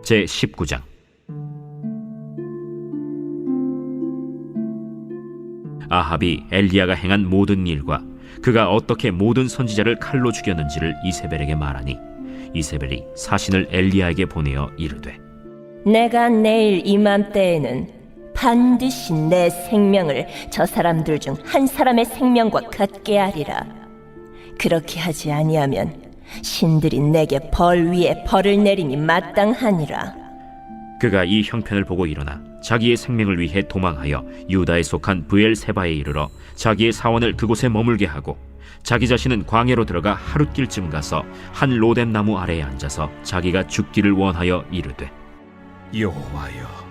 제19장. 아합이 엘리야가 행한 모든 일과 그가 어떻게 모든 선지자를 칼로 죽였는지를 이세벨에게 말하니 이세벨이 사신을 엘리야에게 보내어 이르되, 내가 내일 이맘때에는 반드시 내 생명을 저 사람들 중 한 사람의 생명과 같게 하리라. 그렇게 하지 아니하면 신들이 내게 벌 위에 벌을 내림이 마땅하니라. 그가 이 형편을 보고 일어나 자기의 생명을 위해 도망하여 유다에 속한 브엘세바에 이르러 자기의 사원을 그곳에 머물게 하고 자기 자신은 광야로 들어가 하룻길쯤 가서 한 로뎀 나무 아래에 앉아서 자기가 죽기를 원하여 이르되, 여호와여,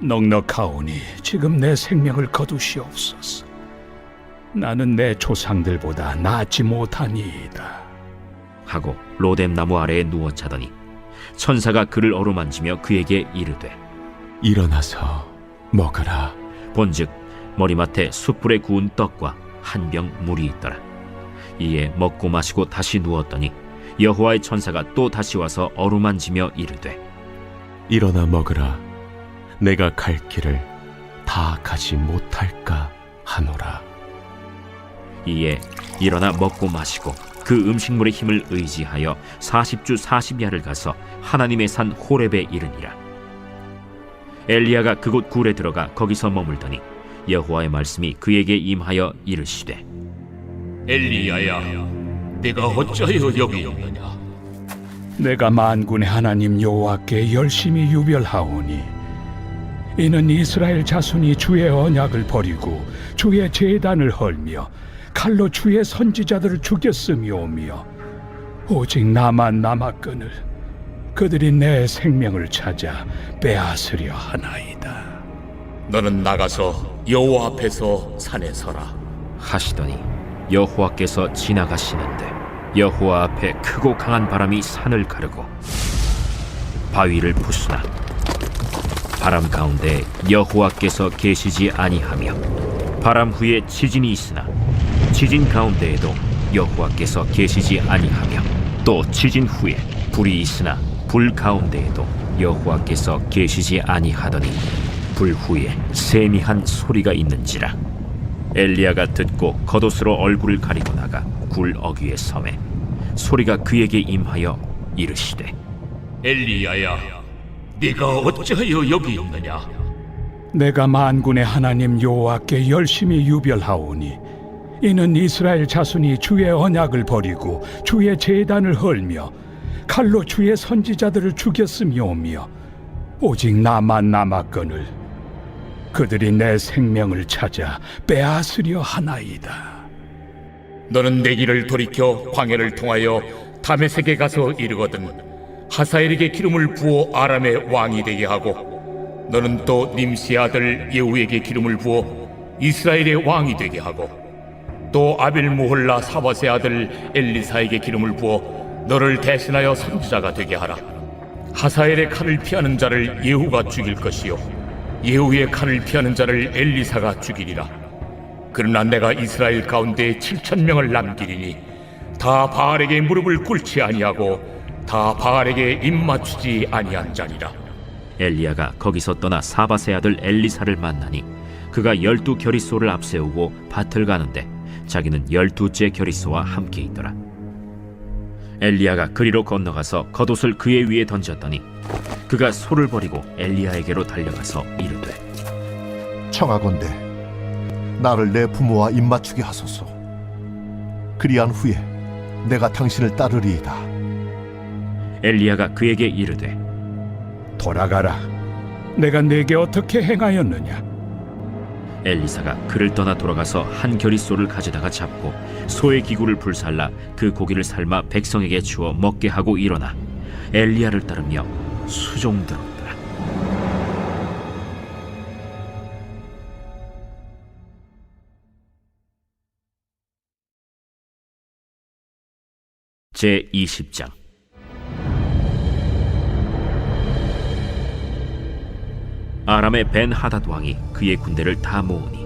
넉넉하오니 지금 내 생명을 거두시옵소서. 나는 내 조상들보다 낫지 못하니이다 하고 로뎀 나무 아래에 누워 자더니 천사가 그를 어루만지며 그에게 이르되, 일어나서 먹으라. 본즉 머리맡에 숯불에 구운 떡과 한 병 물이 있더라. 이에 먹고 마시고 다시 누웠더니 여호와의 천사가 또 다시 와서 어루만지며 이르되, 일어나 먹으라. 내가 갈 길을 다 가지 못할까 하노라. 이에 일어나 먹고 마시고 그 음식물의 힘을 의지하여 40주 40야를 가서 하나님의 산 호렙에 이르니라. 엘리야가 그곳 굴에 들어가 거기서 머물더니 여호와의 말씀이 그에게 임하여 이르시되, 엘리야야, 네가 어찌하여 여기 있느냐? 내가 만군의 하나님 여호와께 열심히 유별하오니 이는 이스라엘 자손이 주의 언약을 버리고 주의 제단을 헐며 칼로 주의 선지자들을 죽였음이오며 오직 나만 남았거늘 그들이 내 생명을 찾아 빼앗으려 하나이다. 너는 나가서 여호와 앞에서 산에 서라. 하시더니 여호와께서 지나가시는데 여호와 앞에 크고 강한 바람이 산을 가르고 바위를 부수나 바람 가운데 여호와께서 계시지 아니하며 바람 후에 지진이 있으나 지진 가운데에도 여호와께서 계시지 아니하며 또 지진 후에 불이 있으나 불 가운데에도 여호와께서 계시지 아니하더니 불 후에 세미한 소리가 있는지라. 엘리야가 듣고 겉옷으로 얼굴을 가리고 나가 굴 어귀에 서매 소리가 그에게 임하여 이르시되, 엘리야야, 네가 어찌하여 여기 있느냐? 내가 만군의 하나님 여호와께 열심히 유별하오니 이는 이스라엘 자손이 주의 언약을 버리고 주의 제단을 헐며 칼로 주의 선지자들을 죽였음이오며 오직 나만 남았거늘 그들이 내 생명을 찾아 빼앗으려 하나이다. 너는 내 길을 돌이켜 광야를 통하여 다메섹에 가서 이르거든 하사엘에게 기름을 부어 아람의 왕이 되게 하고 너는 또 님시의 아들 예후에게 기름을 부어 이스라엘의 왕이 되게 하고 또 아벨무홀라 사밧의 아들 엘리사에게 기름을 부어 너를 대신하여 선지자가 되게 하라. 하사엘의 칼을 피하는 자를 예후가 죽일 것이요 예후의 칼을 피하는 자를 엘리사가 죽이리라. 그러나 내가 이스라엘 가운데 7,000명을 남기리니 다 바알에게 무릎을 꿇지 아니하고 다 바알에게 입맞추지 아니한 자니라. 엘리야가 거기서 떠나 사밧의 아들 엘리사를 만나니 그가 12겨릿소를 앞세우고 밭을 가는데 자기는 12째 겨릿소와 함께 있더라. 엘리야가 그리로 건너가서 겉옷을 그의 위에 던졌더니 그가 소를 버리고 엘리야에게로 달려가서 이르되, 청하건대 나를 내 부모와 입맞추게 하소서. 그리한 후에 내가 당신을 따르리이다. 엘리야가 그에게 이르되, 돌아가라. 내가 네게 어떻게 행하였느냐? 엘리사가 그를 떠나 돌아가서 한 겨릿소를 가져다가 잡고 소의 기구를 불살라 그 고기를 삶아 백성에게 주어 먹게 하고 일어나 엘리야를 따르며 수종들었더라. 제20장. 아람의 벤하닷 왕이 그의 군대를 다 모으니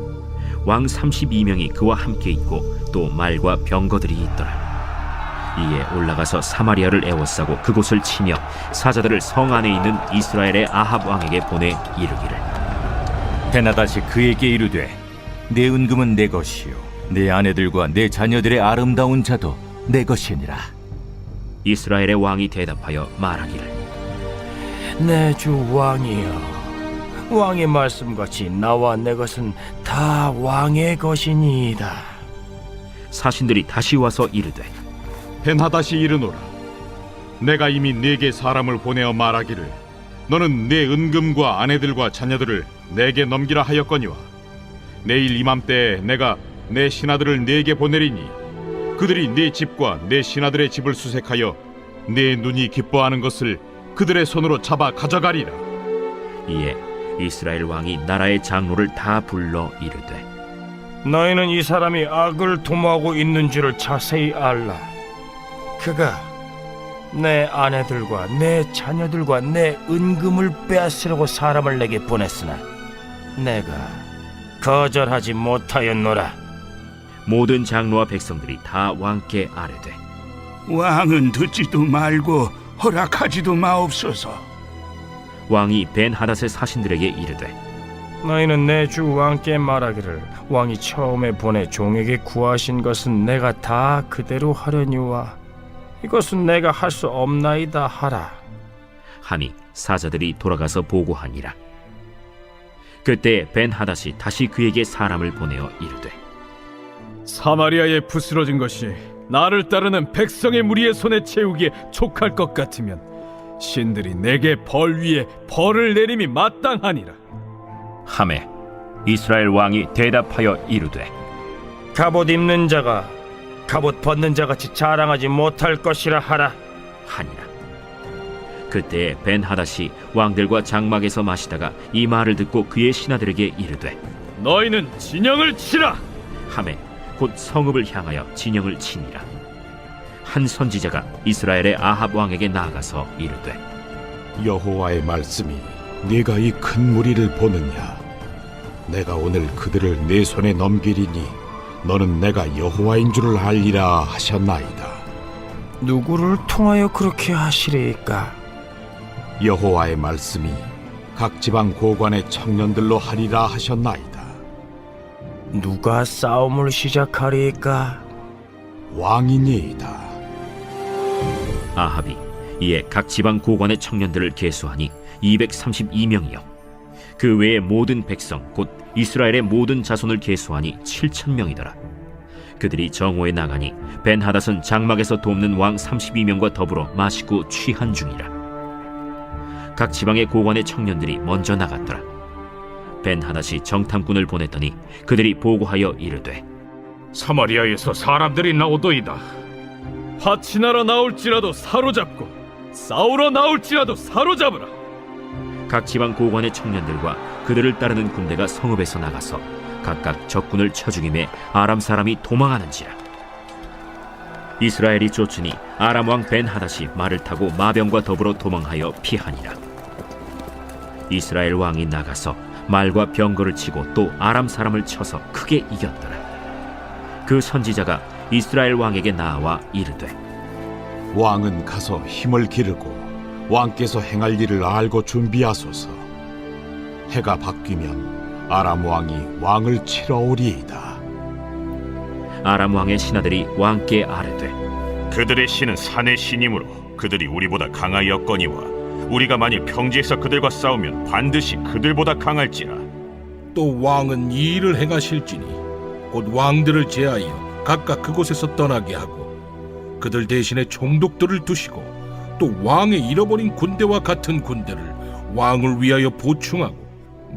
왕 32명이 그와 함께 있고 또 말과 병거들이 있더라. 이에 올라가서 사마리아를 에워싸고 그곳을 치며 사자들을 성 안에 있는 이스라엘의 아합 왕에게 보내 이르기를 베나다시 그에게 이르되 내 은금은 내 것이요 내 아내들과 내 자녀들의 아름다운 자도 내 것이니라. 이스라엘의 왕이 대답하여 말하기를 내 주 왕이여, 왕의 말씀같이 나와 내 것은 다 왕의 것이니이다. 사신들이 다시 와서 이르되 벤하닷이 이르노라. 내가 이미 네게 사람을 보내어 말하기를 너는 내 은금과 아내들과 자녀들을 내게 넘기라 하였거니와 내일 이맘때에 내가 내 신하들을 네게 보내리니 그들이 네 집과 내 신하들의 집을 수색하여 내 눈이 기뻐하는 것을 그들의 손으로 잡아 가져가리라. 이에 이스라엘 왕이 나라의 장로를 다 불러 이르되 너희는 이 사람이 악을 도모하고 있는 줄을 자세히 알라. 그가 내 아내들과 내 자녀들과 내 은금을 빼앗으려고 사람을 내게 보냈으나 내가 거절하지 못하였노라. 모든 장로와 백성들이 다 왕께 아뢰되 왕은 듣지도 말고 허락하지도 마옵소서. 왕이 벤하닷의 사신들에게 이르되 너희는 내 주 왕께 말하기를 왕이 처음에 보내 종에게 구하신 것은 내가 다 그대로 하려니와 이것은 내가 할 수 없나이다 하라. 하니 사자들이 돌아가서 보고하니라. 그때 벤하닷이 다시 그에게 사람을 보내어 이르되 사마리아에 부스러진 것이 나를 따르는 백성의 무리의 손에 채우기에 촉할 것 같으면 신들이 내게 벌 위에 벌을 내림이 마땅하니라. 하매 이스라엘 왕이 대답하여 이르되 갑옷 입는 자가 갑옷 벗는 자같이 자랑하지 못할 것이라 하라. 하니라. 그때 벤하닷이 왕들과 장막에서 마시다가 이 말을 듣고 그의 신하들에게 이르되 너희는 진영을 치라. 하매 곧 성읍을 향하여 진영을 치니라. 한 선지자가 이스라엘의 아합 왕에게 나아가서 이르되 여호와의 말씀이 네가 이 큰 무리를 보느냐? 내가 오늘 그들을 내 손에 넘기리니 너는 내가 여호와인 줄을 알리라 하셨나이다. 누구를 통하여 그렇게 하시리까? 여호와의 말씀이 각 지방 고관의 청년들로 하리라 하셨나이다. 누가 싸움을 시작하리까? 왕이니이다. 아합이 이에 각 지방 고관의 청년들을 계수하니 232명이요 그 외의 모든 백성 곧 이스라엘의 모든 자손을 계수하니 7,000명이더라. 그들이 정오에 나가니 벤하닷은 장막에서 돕는 왕 32명과 더불어 마시고 취한 중이라. 각 지방의 고관의 청년들이 먼저 나갔더라. 벤하닷이 정탐꾼을 보냈더니 그들이 보고하여 이르되 사마리아에서 사람들이 나오도이다. 화친하러 나올지라도 사로잡고 싸우러 나올지라도 사로잡으라. 각 지방 고관의 청년들과 그들을 따르는 군대가 성읍에서 나가서 각각 적군을 쳐 죽임에 아람 사람이 도망하는지라. 이스라엘이 쫓으니 아람 왕 벤하닷이 말을 타고 마병과 더불어 도망하여 피하니라. 이스라엘 왕이 나가서 말과 병거를 치고 또 아람 사람을 쳐서 크게 이겼더라. 그 선지자가 이스라엘 왕에게 나와 이르되 왕은 가서 힘을 기르고 왕께서 행할 일을 알고 준비하소서. 해가 바뀌면 아람 왕이 왕을 치러 오리이다. 아람 왕의 신하들이 왕께 아뢰되 그들의 신은 산의 신이므로 그들이 우리보다 강하였거니와 우리가 만일 평지에서 그들과 싸우면 반드시 그들보다 강할지라. 또 왕은 이 일을 행하실지니 곧 왕들을 제하여 각각 그곳에서 떠나게 하고 그들 대신에 총독들을 두시고 또 왕의 잃어버린 군대와 같은 군대를 왕을 위하여 보충하고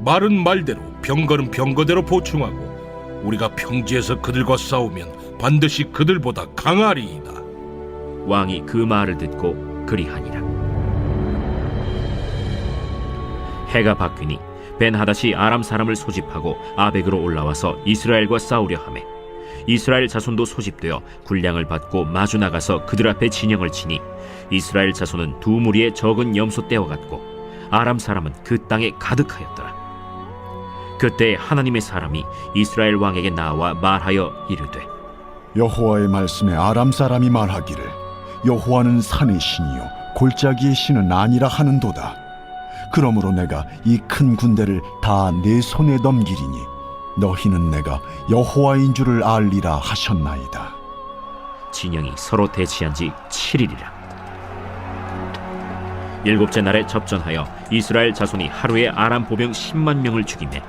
말은 말대로 병거는 병거대로 보충하고 우리가 평지에서 그들과 싸우면 반드시 그들보다 강하리이다. 왕이 그 말을 듣고 그리하니라. 해가 바뀌니 벤하닷이 아람 사람을 소집하고 아벡으로 올라와서 이스라엘과 싸우려 하매 이스라엘 자손도 소집되어 군량을 받고 마주 나가서 그들 앞에 진영을 치니 이스라엘 자손은 두 무리의 적은 염소 떼와 같고 아람 사람은 그 땅에 가득하였더라. 그때 하나님의 사람이 이스라엘 왕에게 나와 말하여 이르되 여호와의 말씀에 아람 사람이 말하기를 여호와는 산의 신이요 골짜기의 신은 아니라 하는도다. 그러므로 내가 이 큰 군대를 다 내 손에 넘기리니 너희는 내가 여호와인 줄을 알리라 하셨나이다. 진영이 서로 대치한 지 7일이라. 일곱째 날에 접전하여 이스라엘 자손이 하루에 아람 보병 10만 명을 죽이매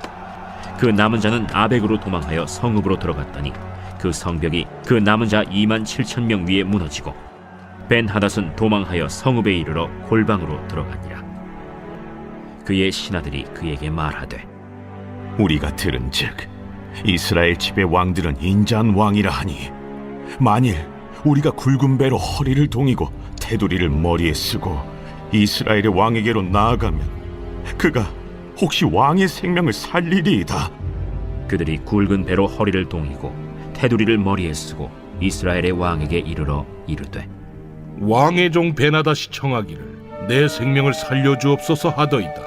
그 남은 자는 아벡으로 도망하여 성읍으로 들어갔더니 그 성벽이 그 남은 자 2만 7천 명 위에 무너지고 벤하닷은 도망하여 성읍에 이르러 골방으로 들어가니라. 그의 신하들이 그에게 말하되 우리가 들은즉 이스라엘 집의 왕들은 인자한 왕이라 하니 만일 우리가 굵은 배로 허리를 동이고 테두리를 머리에 쓰고 이스라엘의 왕에게로 나아가면 그가 혹시 왕의 생명을 살리리이다. 그들이 굵은 배로 허리를 동이고 테두리를 머리에 쓰고 이스라엘의 왕에게 이르러 이르되 왕의 종 베나다시 청하기를 내 생명을 살려주옵소서 하더이다.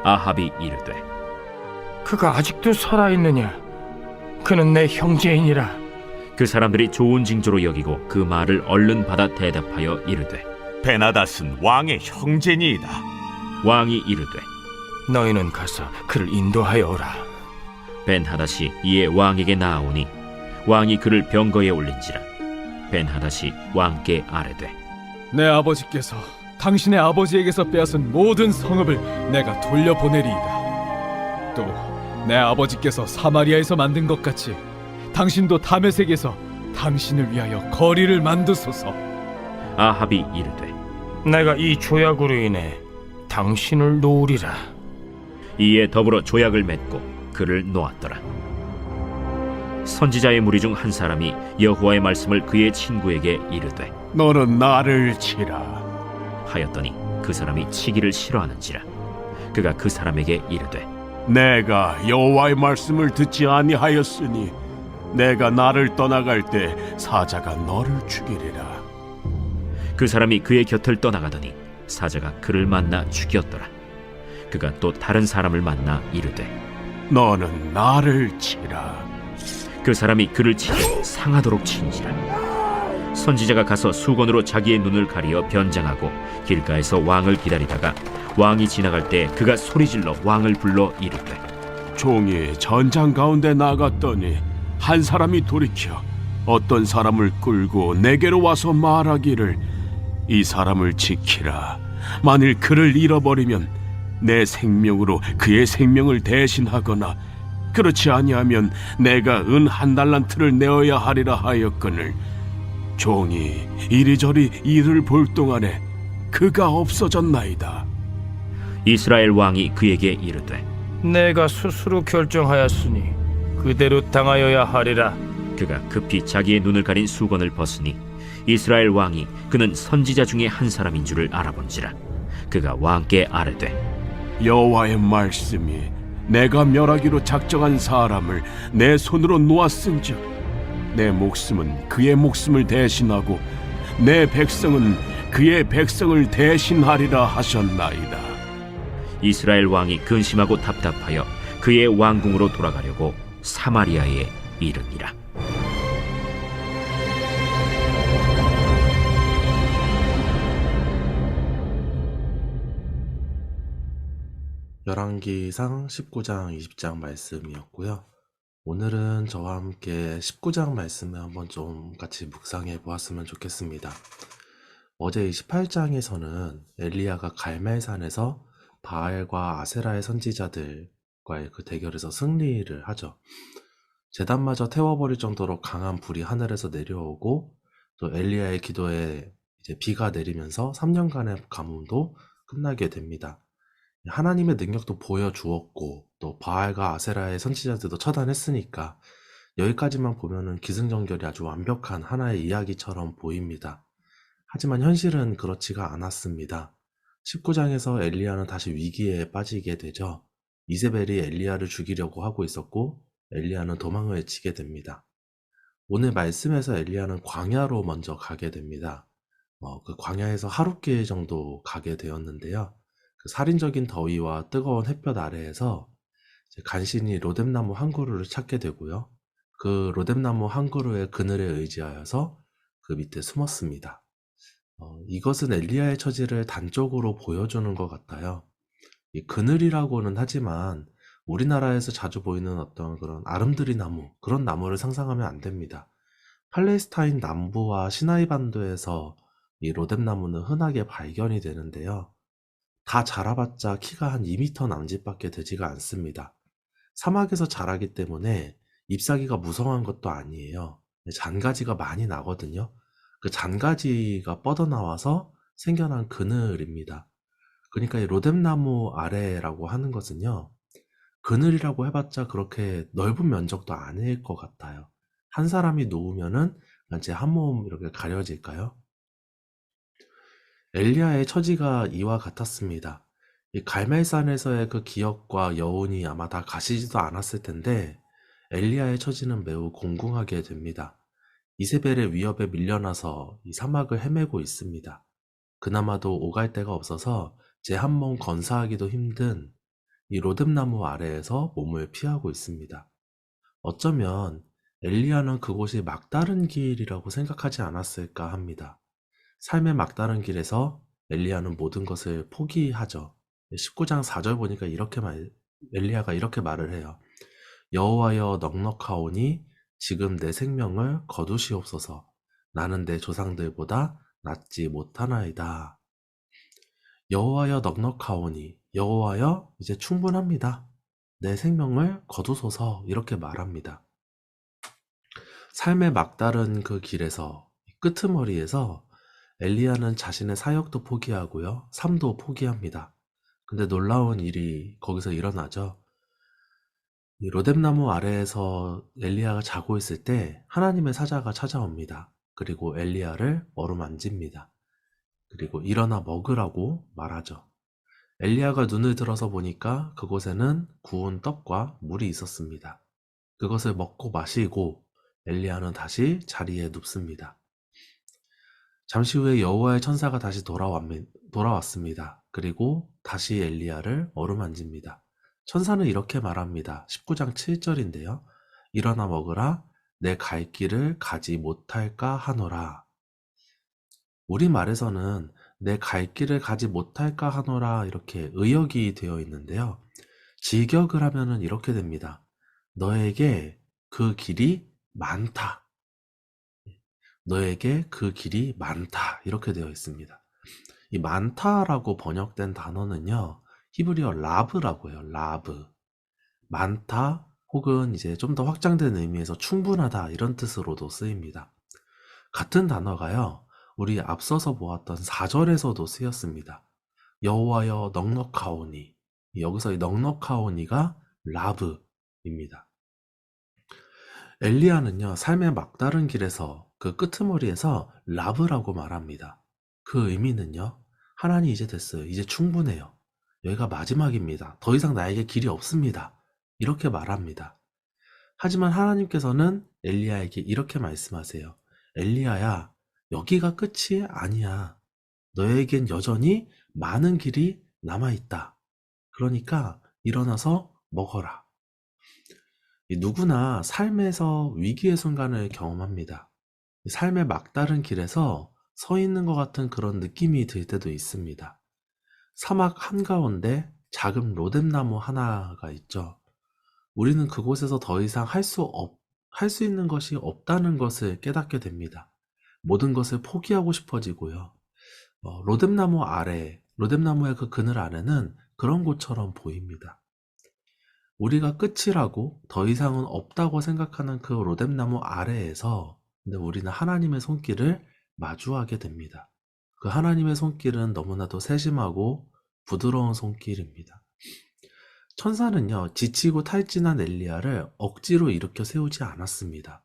아합이 이르되 그가 아직도 살아있느냐? 그는 내 형제이니라. 그 사람들이 좋은 징조로 여기고 그 말을 얼른 받아 대답하여 이르되 베나닷은 왕의 형제니이다. 왕이 이르되 너희는 가서 그를 인도하여 오라. 벤하닷이 이에 왕에게 나아오니 왕이 그를 병거에 올린지라. 벤하닷이 왕께 아뢰되 내 아버지께서 당신의 아버지에게서 빼앗은 모든 성읍을 내가 돌려보내리이다. 또 내 아버지께서 사마리아에서 만든 것 같이 당신도 다메섹에서 당신을 위하여 거리를 만드소서. 아합이 이르되 내가 이 조약으로 인해 당신을 놓으리라. 이에 더불어 조약을 맺고 그를 놓았더라. 선지자의 무리 중 한 사람이 여호와의 말씀을 그의 친구에게 이르되 너는 나를 치라. 하였더니 그 사람이 치기를 싫어하는지라. 그가 그 사람에게 이르되 내가 여호와의 말씀을 듣지 아니하였으니 내가 나를 떠나갈 때 사자가 너를 죽이리라. 그 사람이 그의 곁을 떠나가더니 사자가 그를 만나 죽였더라. 그가 또 다른 사람을 만나 이르되 너는 나를 치라. 그 사람이 그를 치되 상하도록 친지라. 선지자가 가서 수건으로 자기의 눈을 가리어 변장하고 길가에서 왕을 기다리다가 왕이 지나갈 때 그가 소리질러 왕을 불러 이르되 종이 전장 가운데 나갔더니 한 사람이 돌이켜 어떤 사람을 끌고 내게로 와서 말하기를 이 사람을 지키라. 만일 그를 잃어버리면 내 생명으로 그의 생명을 대신하거나 그렇지 아니하면 내가 은 1달란트를 내어야 하리라 하였거늘 종이 이리저리 이를 볼 동안에 그가 없어졌나이다. 이스라엘 왕이 그에게 이르되 내가 스스로 결정하였으니 그대로 당하여야 하리라. 그가 급히 자기의 눈을 가린 수건을 벗으니 이스라엘 왕이 그는 선지자 중에 한 사람인 줄을 알아본지라. 그가 왕께 아뢰되 여호와의 말씀이 내가 멸하기로 작정한 사람을 내 손으로 놓았은즉 내 목숨은 그의 목숨을 대신하고 내 백성은 그의 백성을 대신하리라 하셨나이다. 이스라엘 왕이 근심하고 답답하여 그의 왕궁으로 돌아가려고 사마리아에 이르니라. 열왕기상 19장 20장 말씀이었고요. 오늘은 저와 함께 19장 말씀을 한번 좀 같이 묵상해 보았으면 좋겠습니다. 어제 28장에서는 엘리야가 갈멜산에서 바알과 아세라의 선지자들과의 그 대결에서 승리를 하죠. 제단마저 태워버릴 정도로 강한 불이 하늘에서 내려오고 또 엘리야의 기도에 이제 비가 내리면서 3년간의 가뭄도 끝나게 됩니다. 하나님의 능력도 보여주었고 또 바알과 아세라의 선지자들도 처단했으니까 여기까지만 보면은 기승전결이 아주 완벽한 하나의 이야기처럼 보입니다. 하지만 현실은 그렇지가 않았습니다. 19장에서 엘리야는 다시 위기에 빠지게 되죠. 이세벨이 엘리야를 죽이려고 하고 있었고 엘리야는 도망을 외치게 됩니다. 오늘 말씀에서 엘리야는 광야로 먼저 가게 됩니다. 그 광야에서 하룻길 정도 가게 되었는데요. 그 살인적인 더위와 뜨거운 햇볕 아래에서 간신히 로뎀나무 한 그루를 찾게 되고요. 그 로뎀나무 한 그루의 그늘에 의지하여서 그 밑에 숨었습니다. 이것은 엘리야의 처지를 단적으로 보여주는 것 같아요. 이 그늘이라고는 하지만 우리나라에서 자주 보이는 어떤 그런 아름드리 나무, 그런 나무를 상상하면 안 됩니다. 팔레스타인 남부와 시나이 반도에서 이 로뎀나무는 흔하게 발견이 되는데요. 다 자라봤자 키가 한 2m 남짓밖에 되지가 않습니다. 사막에서 자라기 때문에 잎사귀가 무성한 것도 아니에요. 잔가지가 많이 나거든요. 그 잔가지가 뻗어나와서 생겨난 그늘입니다. 그러니까 이 로뎀나무 아래라고 하는 것은요, 그늘이라고 해봤자 그렇게 넓은 면적도 아닐 것 같아요. 한 사람이 누우면은 제 한 몸 이렇게 가려질까요? 엘리야의 처지가 이와 같았습니다. 이 갈멜산에서의 그 기억과 여운이 아마 다 가시지도 않았을 텐데 엘리야의 처지는 매우 공공하게 됩니다. 이세벨의 위협에 밀려나서 이 사막을 헤매고 있습니다. 그나마도 오갈 데가 없어서 제 한 몸 건사하기도 힘든 이 로뎀나무 아래에서 몸을 피하고 있습니다. 어쩌면 엘리야는 그곳이 막다른 길이라고 생각하지 않았을까 합니다. 삶의 막다른 길에서 엘리야는 모든 것을 포기하죠. 19장 4절 보니까 엘리야가 이렇게 말을 해요. 여호와여 넉넉하오니 지금 내 생명을 거두시옵소서. 나는 내 조상들보다 낫지 못하나이다. 여호와여 넉넉하오니, 여호와여 이제 충분합니다. 내 생명을 거두소서, 이렇게 말합니다. 삶의 막다른 그 길에서, 끄트머리에서 엘리야는 자신의 사역도 포기하고요, 삶도 포기합니다. 근데 놀라운 일이 거기서 일어나죠. 이 로뎀나무 아래에서 엘리야가 자고 있을 때 하나님의 사자가 찾아옵니다. 그리고 엘리야를 어루만집니다. 그리고 일어나 먹으라고 말하죠. 엘리야가 눈을 들어서 보니까 그곳에는 구운 떡과 물이 있었습니다. 그것을 먹고 마시고 엘리야는 다시 자리에 눕습니다. 잠시 후에 여호와의 천사가 다시 돌아왔습니다. 그리고 다시 엘리야를 어루만집니다. 천사는 이렇게 말합니다. 19장 7절인데요. 일어나 먹으라, 내 갈 길을 가지 못할까 하노라. 우리말에서는 내 갈 길을 가지 못할까 하노라 이렇게 의역이 되어 있는데요. 직역을 하면은 이렇게 됩니다. 너에게 그 길이 많다. 너에게 그 길이 많다. 이렇게 되어 있습니다. 이 많다라고 번역된 단어는요, 히브리어 라브라고 해요. 라브. 많다 혹은 이제 좀 더 확장된 의미에서 충분하다 이런 뜻으로도 쓰입니다. 같은 단어가요, 우리 앞서서 보았던 4절에서도 쓰였습니다. 여호와여 넉넉하오니. 여기서 이 넉넉하오니가 라브입니다. 엘리야는요, 삶의 막다른 길에서 그 끄트머리에서 라브라고 말합니다. 그 의미는요, 하나님 이제 됐어요. 이제 충분해요. 여기가 마지막입니다. 더 이상 나에게 길이 없습니다. 이렇게 말합니다. 하지만 하나님께서는 엘리야에게 이렇게 말씀하세요. 엘리야야, 여기가 끝이 아니야. 너에겐 여전히 많은 길이 남아있다. 그러니까 일어나서 먹어라. 누구나 삶에서 위기의 순간을 경험합니다. 삶의 막다른 길에서 서 있는 것 같은 그런 느낌이 들 때도 있습니다. 사막 한가운데 작은 로뎀나무 하나가 있죠. 우리는 그곳에서 더 이상 할 수 있는 것이 없다는 것을 깨닫게 됩니다. 모든 것을 포기하고 싶어지고요. 로뎀나무의 그 그늘 아래는 그런 곳처럼 보입니다. 우리가 끝이라고 더 이상은 없다고 생각하는 그 로뎀나무 아래에서 근데 우리는 하나님의 손길을 마주하게 됩니다. 그 하나님의 손길은 너무나도 세심하고 부드러운 손길입니다. 천사는요, 지치고 탈진한 엘리야를 억지로 일으켜 세우지 않았습니다.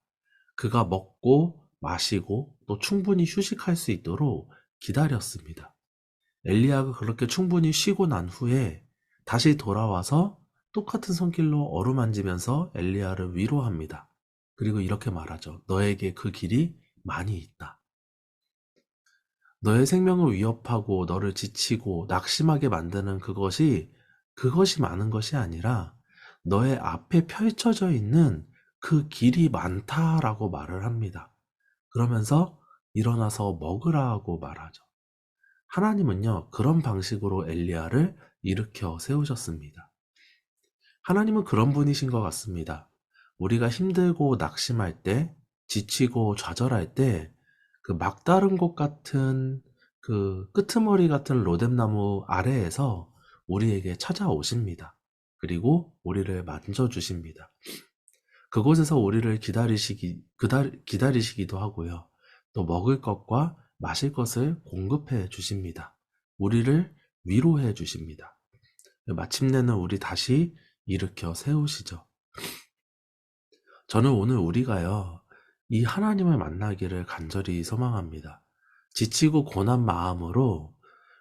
그가 먹고 마시고 또 충분히 휴식할 수 있도록 기다렸습니다. 엘리야가 그렇게 충분히 쉬고 난 후에 다시 돌아와서 똑같은 손길로 어루만지면서 엘리야를 위로합니다. 그리고 이렇게 말하죠. 너에게 그 길이 많이 있다. 너의 생명을 위협하고 너를 지치고 낙심하게 만드는 그것이 많은 것이 아니라 너의 앞에 펼쳐져 있는 그 길이 많다라고 말을 합니다. 그러면서 일어나서 먹으라고 말하죠. 하나님은요, 그런 방식으로 엘리야를 일으켜 세우셨습니다. 하나님은 그런 분이신 것 같습니다. 우리가 힘들고 낙심할 때, 지치고 좌절할 때, 그 막다른 곳 같은 그 끄트머리 같은 로뎀나무 아래에서 우리에게 찾아오십니다. 그리고 우리를 만져주십니다. 그곳에서 우리를 기다리시기도 하고요. 또 먹을 것과 마실 것을 공급해 주십니다. 우리를 위로해 주십니다. 마침내는 우리 다시 일으켜 세우시죠. 저는 오늘 우리가요, 이 하나님을 만나기를 간절히 소망합니다. 지치고 고난 마음으로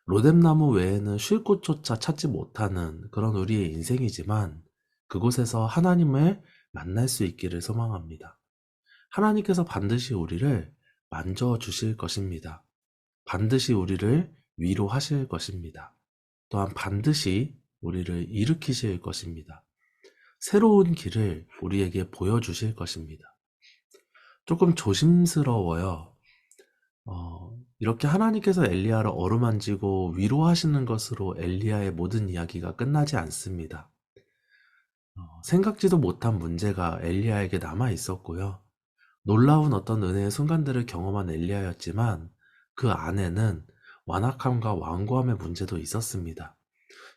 로뎀나무 외에는 쉴 곳조차 찾지 못하는 그런 우리의 인생이지만 그곳에서 하나님을 만날 수 있기를 소망합니다. 하나님께서 반드시 우리를 만져주실 것입니다. 반드시 우리를 위로하실 것입니다. 또한 반드시 우리를 일으키실 것입니다. 새로운 길을 우리에게 보여주실 것입니다. 조금 조심스러워요. 이렇게 하나님께서 엘리야를 어루만지고 위로하시는 것으로 엘리야의 모든 이야기가 끝나지 않습니다. 생각지도 못한 문제가 엘리야에게 남아 있었고요. 놀라운 어떤 은혜의 순간들을 경험한 엘리야였지만 그 안에는 완악함과 완고함의 문제도 있었습니다.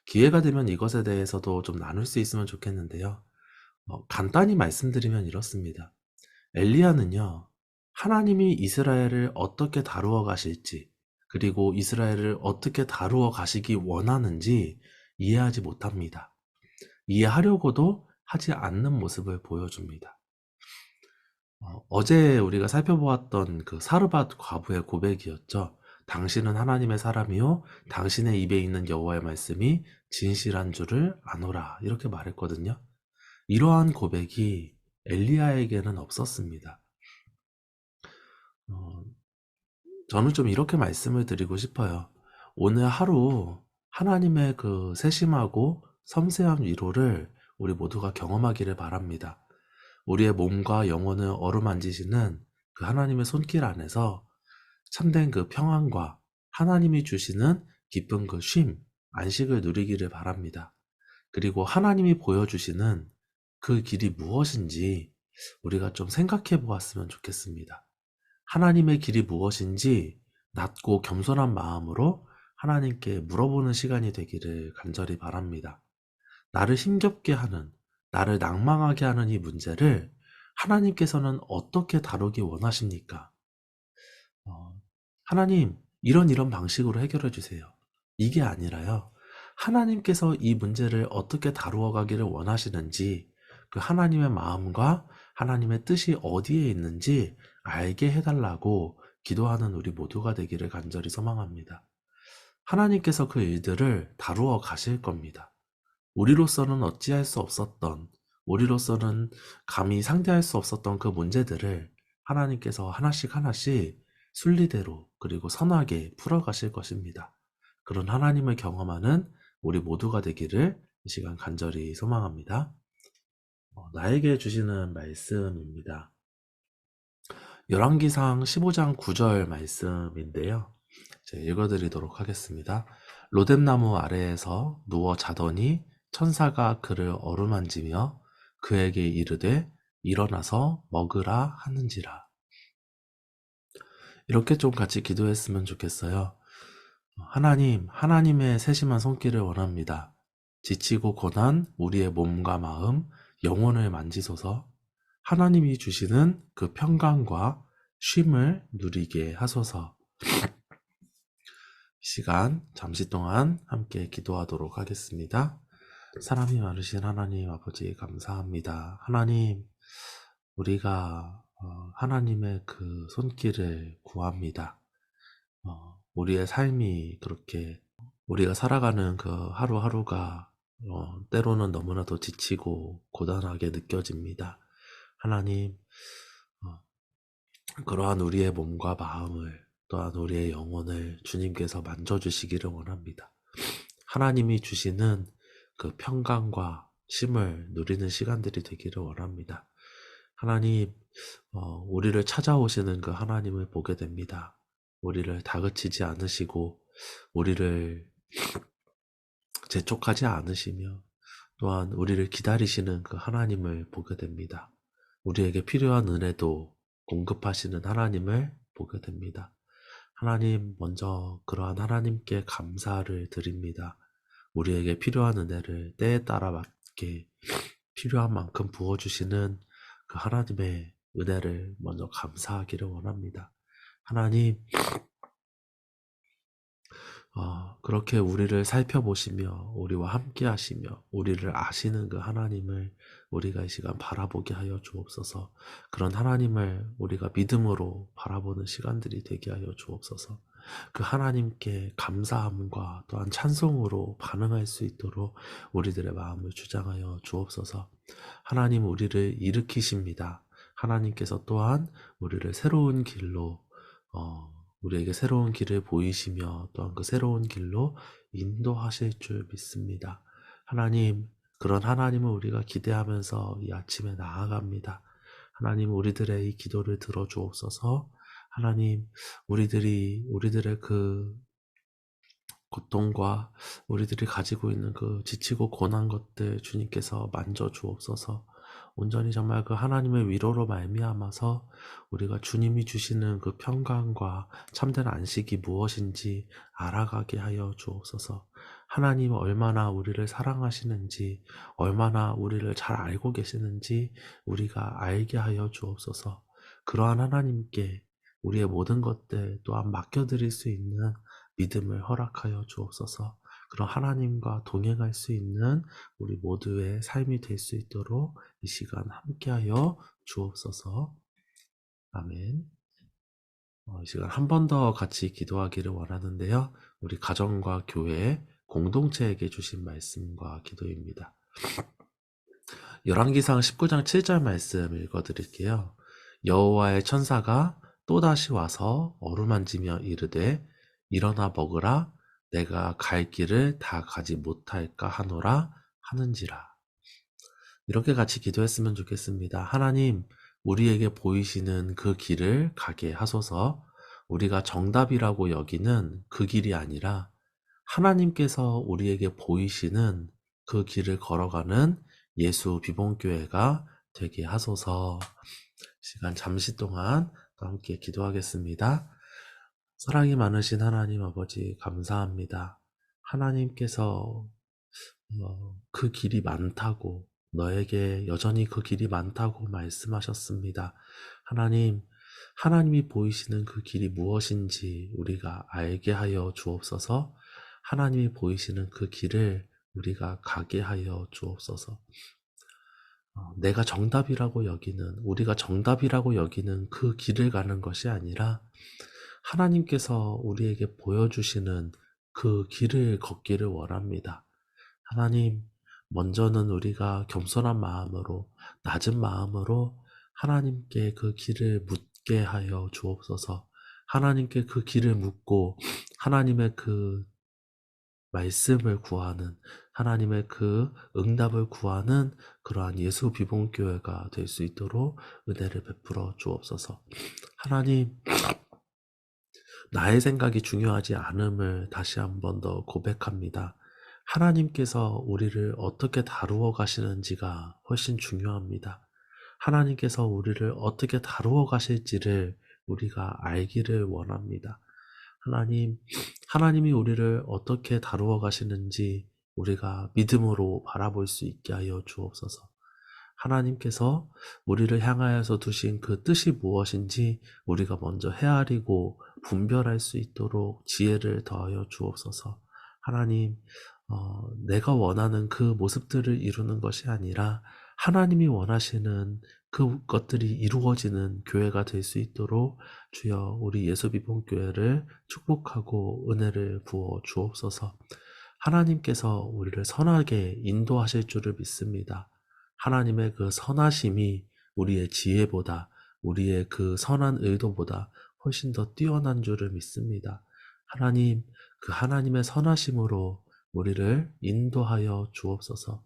기회가 되면 이것에 대해서도 좀 나눌 수 있으면 좋겠는데요. 간단히 말씀드리면 이렇습니다. 엘리야는요, 하나님이 이스라엘을 어떻게 다루어 가실지, 그리고 이스라엘을 어떻게 다루어 가시기 원하는지 이해하지 못합니다. 이해하려고도 하지 않는 모습을 보여줍니다. 어제 우리가 살펴보았던 그 사르밧 과부의 고백이었죠. 당신은 하나님의 사람이요 당신의 입에 있는 여호와의 말씀이 진실한 줄을 아노라, 이렇게 말했거든요. 이러한 고백이 엘리야에게는 없었습니다. 저는 좀 이렇게 말씀을 드리고 싶어요. 오늘 하루 하나님의 그 세심하고 섬세한 위로를 우리 모두가 경험하기를 바랍니다. 우리의 몸과 영혼을 어루만지시는 그 하나님의 손길 안에서 참된 그 평안과 하나님이 주시는 기쁜 그 쉼, 안식을 누리기를 바랍니다. 그리고 하나님이 보여주시는 그 길이 무엇인지 우리가 좀 생각해 보았으면 좋겠습니다. 하나님의 길이 무엇인지 낮고 겸손한 마음으로 하나님께 물어보는 시간이 되기를 간절히 바랍니다. 나를 힘겹게 하는, 나를 낭망하게 하는 이 문제를 하나님께서는 어떻게 다루기 원하십니까? 하나님, 이런 방식으로 해결해 주세요. 이게 아니라요. 하나님께서 이 문제를 어떻게 다루어 가기를 원하시는지, 그 하나님의 마음과 하나님의 뜻이 어디에 있는지 알게 해달라고 기도하는 우리 모두가 되기를 간절히 소망합니다. 하나님께서 그 일들을 다루어 가실 겁니다. 우리로서는 어찌할 수 없었던, 우리로서는 감히 상대할 수 없었던 그 문제들을 하나님께서 하나씩 하나씩 순리대로 그리고 선하게 풀어가실 것입니다. 그런 하나님을 경험하는 우리 모두가 되기를 이 시간 간절히 소망합니다. 나에게 주시는 말씀입니다. 열왕기상 15장 9절 말씀인데요. 제가 읽어드리도록 하겠습니다. 로뎀나무 아래에서 누워 자더니 천사가 그를 어루만지며 그에게 이르되 일어나서 먹으라 하는지라. 이렇게 좀 같이 기도했으면 좋겠어요. 하나님, 하나님의 세심한 손길을 원합니다. 지치고 고난 우리의 몸과 마음, 영혼을 만지소서. 하나님이 주시는 그 평강과 쉼을 누리게 하소서. 이 시간 잠시 동안 함께 기도하도록 하겠습니다. 사랑이 많으신 하나님 아버지 감사합니다. 하나님, 우리가 하나님의 그 손길을 구합니다. 우리의 삶이 그렇게 우리가 살아가는 그 하루하루가 때로는 너무나도 지치고 고단하게 느껴집니다. 하나님, 그러한 우리의 몸과 마음을 또한 우리의 영혼을 주님께서 만져주시기를 원합니다. 하나님이 주시는 그 평강과 쉼을 누리는 시간들이 되기를 원합니다. 하나님, 우리를 찾아오시는 그 하나님을 보게 됩니다. 우리를 다그치지 않으시고 우리를 재촉하지 않으시며 또한 우리를 기다리시는 그 하나님을 보게 됩니다. 우리에게 필요한 은혜도 공급하시는 하나님을 보게 됩니다. 하나님, 먼저 그러한 하나님께 감사를 드립니다. 우리에게 필요한 은혜를 때에 따라 맞게 필요한 만큼 부어주시는 그 하나님의 은혜를 먼저 감사하기를 원합니다. 하나님, 그렇게 우리를 살펴보시며 우리와 함께 하시며 우리를 아시는 그 하나님을 우리가 이 시간 바라보게 하여 주옵소서. 그런 하나님을 우리가 믿음으로 바라보는 시간들이 되게 하여 주옵소서. 그 하나님께 감사함과 또한 찬송으로 반응할 수 있도록 우리들의 마음을 주장하여 주옵소서. 하나님, 우리를 일으키십니다. 하나님께서 또한 우리를 새로운 길로 우리에게 새로운 길을 보이시며 또한 그 새로운 길로 인도하실 줄 믿습니다. 하나님, 그런 하나님을 우리가 기대하면서 이 아침에 나아갑니다. 하나님, 우리들의 이 기도를 들어주옵소서. 하나님, 우리들의 그 고통과 우리들이 가지고 있는 그 지치고 고난 것들 주님께서 만져 주옵소서. 온전히 정말 그 하나님의 위로로 말미암아서 우리가 주님이 주시는 그 평강과 참된 안식이 무엇인지 알아가게 하여 주옵소서. 하나님 얼마나 우리를 사랑하시는지, 얼마나 우리를 잘 알고 계시는지 우리가 알게 하여 주옵소서. 그러한 하나님께 우리의 모든 것들 또한 맡겨드릴 수 있는 믿음을 허락하여 주옵소서. 그런 하나님과 동행할 수 있는 우리 모두의 삶이 될 수 있도록 이 시간 함께하여 주옵소서. 아멘. 이 시간 한 번 더 같이 기도하기를 원하는데요. 우리 가정과 교회 공동체에게 주신 말씀과 기도입니다. 열왕기상 19장 7절 말씀 읽어드릴게요. 여호와의 천사가 또다시 와서 어루만지며 이르되 일어나 먹으라, 내가 갈 길을 다 가지 못할까 하노라 하는지라. 이렇게 같이 기도했으면 좋겠습니다. 하나님, 우리에게 보이시는 그 길을 가게 하소서. 우리가 정답이라고 여기는 그 길이 아니라 하나님께서 우리에게 보이시는 그 길을 걸어가는 예수 비봉교회가 되게 하소서. 시간 잠시 동안 함께 기도하겠습니다. 사랑이 많으신 하나님 아버지, 감사합니다. 하나님께서 그 길이 많다고, 너에게 여전히 그 길이 많다고 말씀하셨습니다. 하나님, 하나님이 보이시는 그 길이 무엇인지 우리가 알게 하여 주옵소서. 하나님이 보이시는 그 길을 우리가 가게 하여 주옵소서. 내가 정답이라고 여기는, 우리가 정답이라고 여기는 그 길을 가는 것이 아니라 하나님께서 우리에게 보여주시는 그 길을 걷기를 원합니다. 하나님, 먼저는 우리가 겸손한 마음으로, 낮은 마음으로 하나님께 그 길을 묻게 하여 주옵소서. 하나님께 그 길을 묻고 하나님의 그 말씀을 구하는, 하나님의 그 응답을 구하는 그러한 예수 비봉교회가 될 수 있도록 은혜를 베풀어 주옵소서. 하나님, 나의 생각이 중요하지 않음을 다시 한 번 더 고백합니다. 하나님께서 우리를 어떻게 다루어 가시는지가 훨씬 중요합니다. 하나님께서 우리를 어떻게 다루어 가실지를 우리가 알기를 원합니다. 하나님이 우리를 어떻게 다루어 가시는지 우리가 믿음으로 바라볼 수 있게 하여 주옵소서. 하나님께서 우리를 향하여서 두신 그 뜻이 무엇인지 우리가 먼저 헤아리고 분별할 수 있도록 지혜를 더하여 주옵소서. 하나님, 내가 원하는 그 모습들을 이루는 것이 아니라 하나님이 원하시는 그 것들이 이루어지는 교회가 될 수 있도록 주여 우리 예수비봉교회를 축복하고 은혜를 부어 주옵소서. 하나님께서 우리를 선하게 인도하실 줄을 믿습니다. 하나님의 그 선하심이 우리의 지혜보다, 우리의 그 선한 의도보다 훨씬 더 뛰어난 줄을 믿습니다. 하나님, 그 하나님의 선하심으로 우리를 인도하여 주옵소서.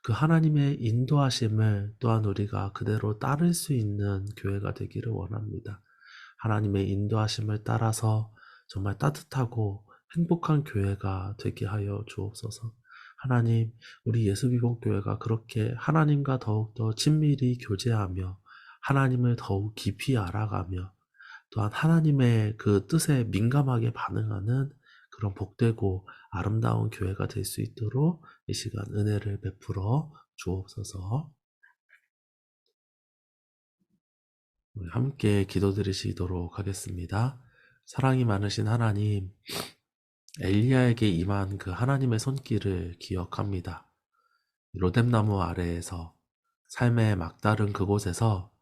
그 하나님의 인도하심을 또한 우리가 그대로 따를 수 있는 교회가 되기를 원합니다. 하나님의 인도하심을 따라서 정말 따뜻하고 행복한 교회가 되게 하여 주옵소서. 하나님, 우리 예수비봉교회가 그렇게 하나님과 더욱더 친밀히 교제하며 하나님을 더욱 깊이 알아가며 또한 하나님의 그 뜻에 민감하게 반응하는 그런 복되고 아름다운 교회가 될 수 있도록 이 시간 은혜를 베풀어 주옵소서. 우리 함께 기도드리시도록 하겠습니다. 사랑이 많으신 하나님, 엘리야에게 임한 그 하나님의 손길을 기억합니다. 로뎀나무 아래에서 삶의 막다른 그곳에서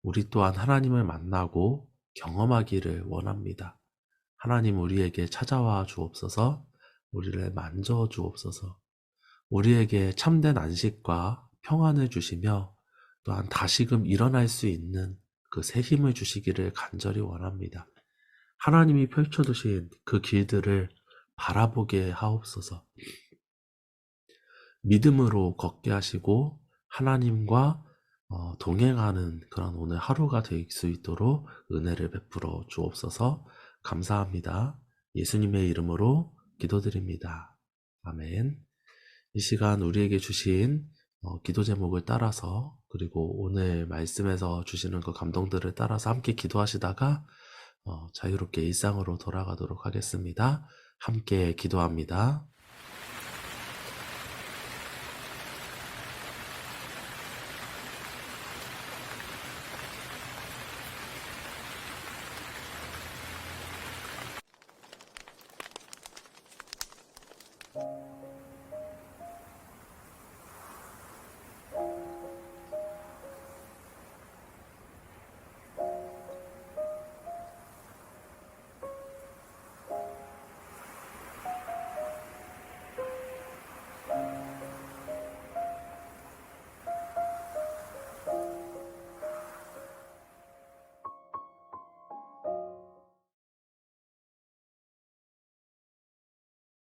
우리 또한 하나님을 만나고 경험하기를 원합니다. 하나님, 우리에게 찾아와 주옵소서. 우리를 만져 주옵소서. 우리에게 참된 안식과 평안을 주시며 또한 다시금 일어날 수 있는 그 새 힘을 주시기를 간절히 원합니다. 하나님이 펼쳐두신 그 길들을 바라보게 하옵소서. 믿음으로 걷게 하시고 하나님과 동행하는 그런 오늘 하루가 될 수 있도록 은혜를 베풀어 주옵소서. 감사합니다. 예수님의 이름으로 기도드립니다. 아멘. 이 시간 우리에게 주신 기도 제목을 따라서, 그리고 오늘 말씀에서 주시는 그 감동들을 따라서 함께 기도하시다가 자유롭게 일상으로 돌아가도록 하겠습니다. 함께 기도합니다.